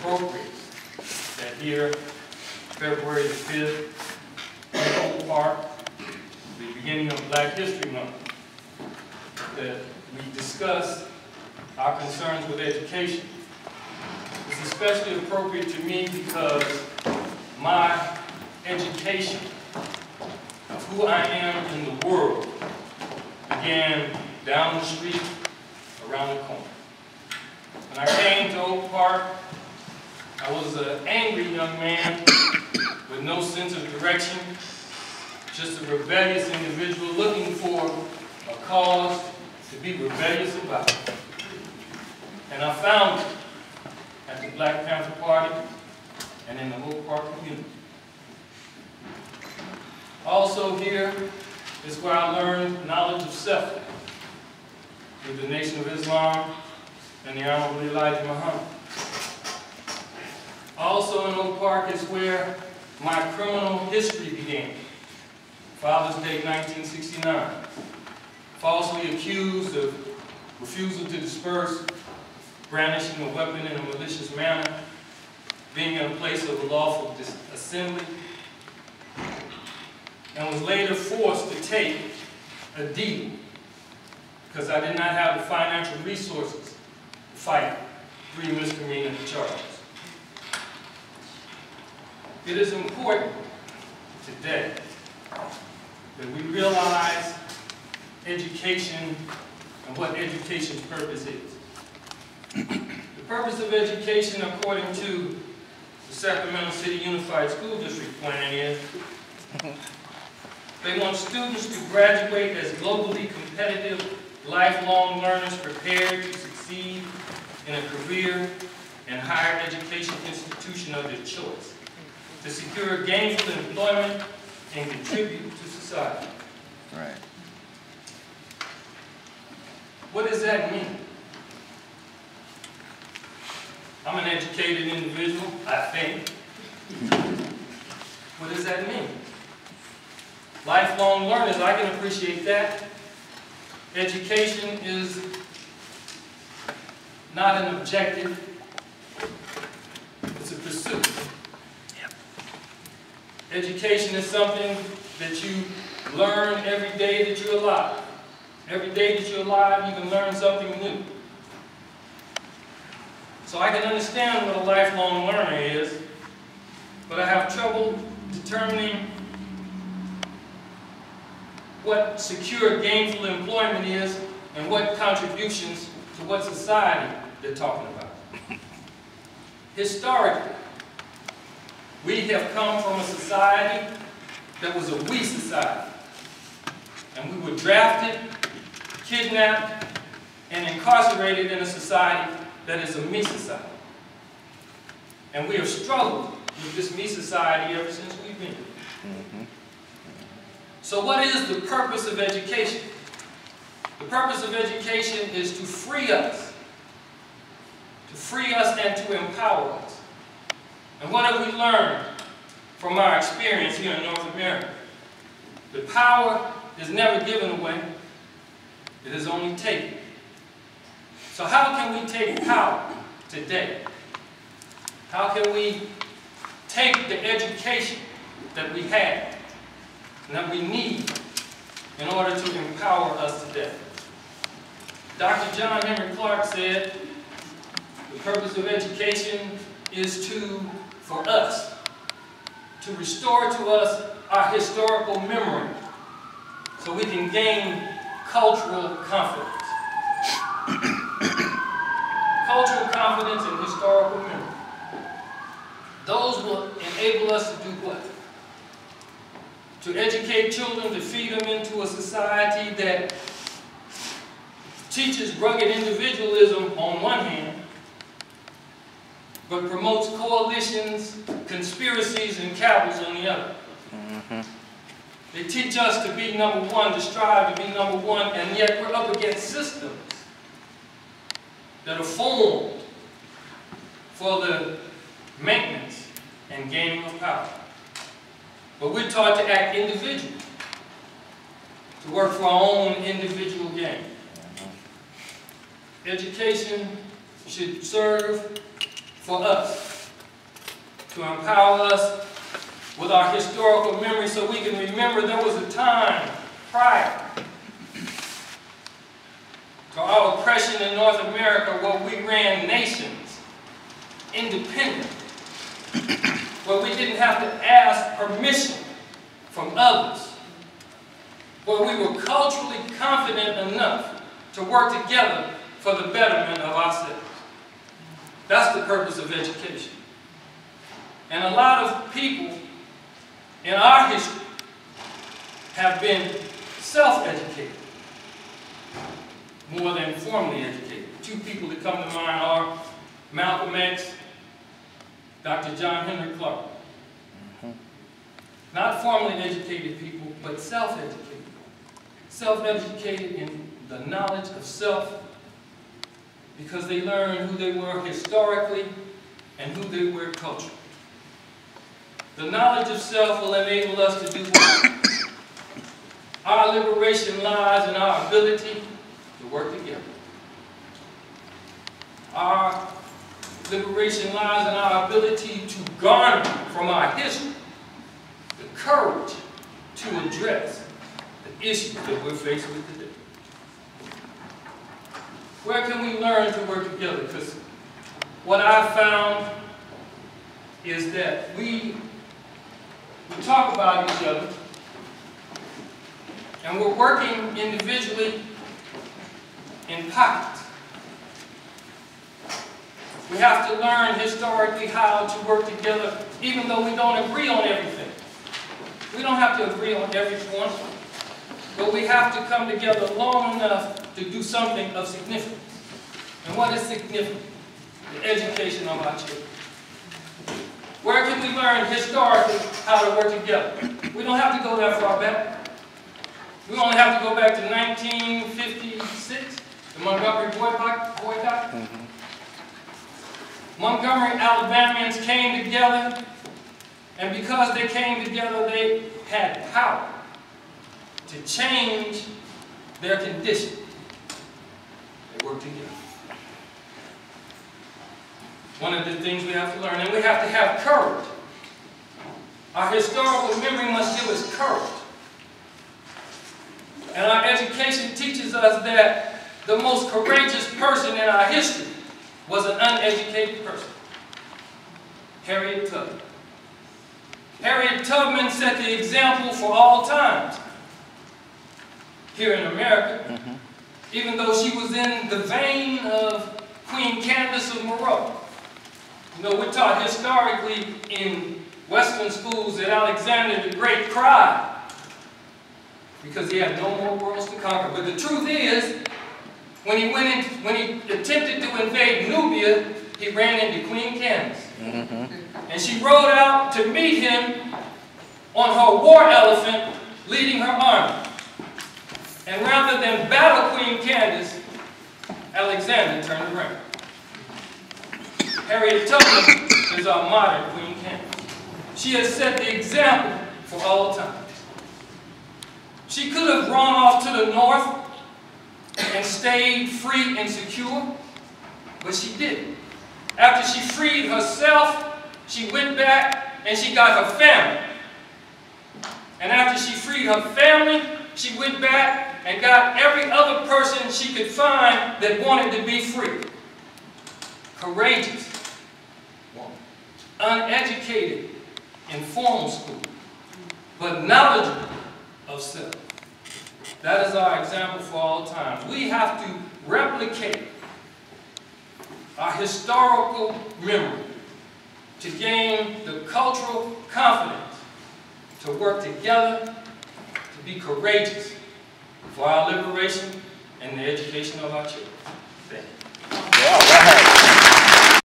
appropriate that here, February the 5th, in Oak Park, the beginning of Black History Month, that we discuss our concerns with education. It's especially appropriate to me because my education of who I am in the world began down the street, around the corner. When I came to Oak Park, I was an angry young man with no sense of direction, just a rebellious individual looking for a cause to be rebellious about. And I found it at the Black Panther Party and in the Oak Park community. Also here is where I learned knowledge of self with the Nation of Islam and the Honorable Elijah Muhammad. Also in Oak Park is where my criminal history began. Father's Day 1969. Falsely accused of refusal to disperse, brandishing a weapon in a malicious manner, being in a place of lawful assembly, and was later forced to take a deal because I did not have the financial resources to fight 3 misdemeanor charges. It is important today that we realize education and what education's purpose is. The purpose of education, according to the Sacramento City Unified School District Plan, is they want students to graduate as globally competitive, lifelong learners prepared to succeed in a career and higher education institution of their choice, to secure gainful employment and contribute to society. Right. What does that mean? I'm an educated individual, I think. What does that mean? Lifelong learners, I can appreciate that. Education is not an objective, it's a pursuit. Yep. Education is something that you learn every day that you're alive. Every day that you're alive, you can learn something new. So I can understand what a lifelong learner is, but I have trouble determining what secure gainful employment is and what contributions to what society they're talking about. Historically, we have come from a society that was a we society. And we were drafted, kidnapped, and incarcerated in a society that is a me society. And we have struggled with this me society ever since we've been here. So what is the purpose of education? The purpose of education is to free us and to empower us. And what have we learned from our experience here in North America? The power is never given away, it is only taken. So how can we take power today? How can we take the education that we have and that we need in order to empower us today? Dr. John Henry Clark said, the purpose of education is for us, to restore to us our historical memory so we can gain cultural confidence. Cultural confidence and historical memory. Those will enable us to do what? To educate children, to feed them into a society that teaches rugged individualism on one hand, but promotes coalitions, conspiracies, and cabals on the other. They teach us to be number one, to strive to be number one, and yet we're up against systems that are formed for the maintenance and gaining of power. But we're taught to act individual, to work for our own individual gain. Education should serve for us to empower us with our historical memory so we can remember there was a time prior to our oppression in North America where we ran nations independent, where we didn't have to ask permission from others, where we were culturally confident enough to work together for the betterment of ourselves. That's the purpose of education. And a lot of people in our history have been self-educated more than formally educated. Two people that come to mind are Malcolm X, Dr. John Henry Clark. Not formally educated people, but self-educated. Self-educated in the knowledge of self because they learned who they were historically and who they were culturally. The knowledge of self will enable us to do what? Our liberation lies in our ability to work together. Our liberation lies in our ability to garner from our history the courage to address the issues that we're faced with today. Where can we learn to work together? Because what I've found is that we talk about each other and we're working individually in pockets. We have to learn historically how to work together even though we don't agree on everything. We don't have to agree on every point, but we have to come together long enough to do something of significance. And what is significant? The education of our children. Where can we learn historically how to work together? We don't have to go that far back. We only have to go back to 1956, the Montgomery boycott. Montgomery Alabamians came together, and because they came together, they had power to change their condition. They worked together. One of the things we have to learn, and we have to have courage. Our historical memory must give us courage. And our education teaches us that the most courageous person in our history was an uneducated person. Harriet Tubman. Harriet Tubman set the example for all times here in America, even though she was in the vein of Queen Candace of Morocco. You know, we're taught historically in Western schools that Alexander the Great cried because he had no more worlds to conquer. But the truth is, when he attempted to invade Nubia, he ran into Queen Candace. And she rode out to meet him on her war elephant, leading her army. And rather than battle Queen Candace, Alexander turned around. Harriet Tubman is our modern Queen Candace. She has set the example for all time. She could have run off to the north and stayed free and secure, but she didn't. After she freed herself, she went back and she got her family. And after she freed her family, she went back and got every other person she could find that wanted to be free. Courageous woman, uneducated in formal school, but knowledgeable of self. That is our example for all times. We have to replicate our historical memory to gain the cultural confidence to work together, to be courageous for our liberation and the education of our children. Thank you.